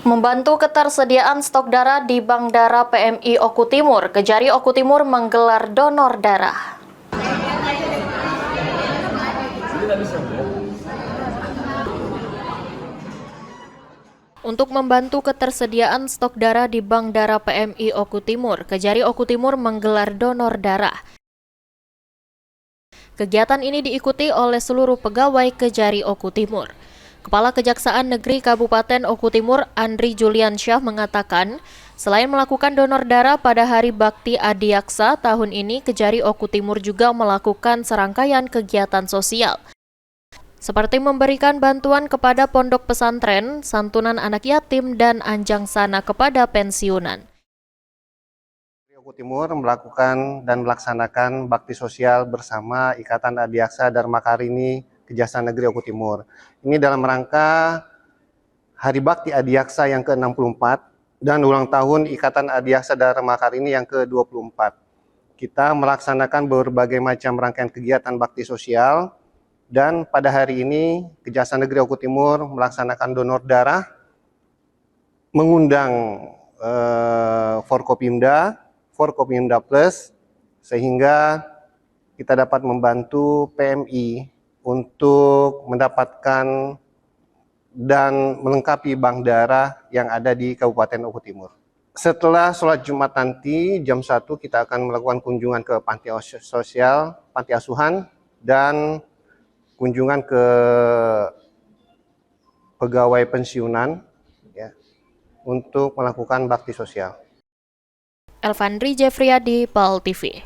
Membantu ketersediaan stok darah di Bank Darah PMI Oku Timur, Kejari Oku Timur menggelar donor darah. Untuk membantu ketersediaan stok darah di Bank Darah PMI Oku Timur, Kejari Oku Timur menggelar donor darah. Kegiatan ini diikuti oleh seluruh pegawai Kejari Oku Timur. Kepala Kejaksaan Negeri Kabupaten Oku Timur, Andri Juliansyah mengatakan, selain melakukan donor darah pada Hari Bakti Adiaksa tahun ini, Kejari Oku Timur juga melakukan serangkaian kegiatan sosial, seperti memberikan bantuan kepada pondok pesantren, santunan anak yatim, dan anjang sana kepada pensiunan. Oku Timur melakukan dan melaksanakan bakti sosial bersama Ikatan Adiaksa Dharma Karini Kejaksaan Negeri Oku Timur. Ini dalam rangka Hari Bakti Adiaksa yang ke-64 dan ulang tahun Ikatan Adiaksa Dharma Karini yang ke-24. Kita melaksanakan berbagai macam rangkaian kegiatan bakti sosial, dan pada hari ini Kejaksaan Negeri Oku Timur melaksanakan donor darah, mengundang Forkopimda Plus, sehingga kita dapat membantu PMI untuk mendapatkan dan melengkapi bank darah yang ada di Kabupaten Oku Timur. Setelah sholat Jumat nanti jam 1 kita akan melakukan kunjungan ke panti sosial, panti asuhan, dan kunjungan ke pegawai pensiunan ya, untuk melakukan bakti sosial. Elvandri Jeffriyadi, PAL TV.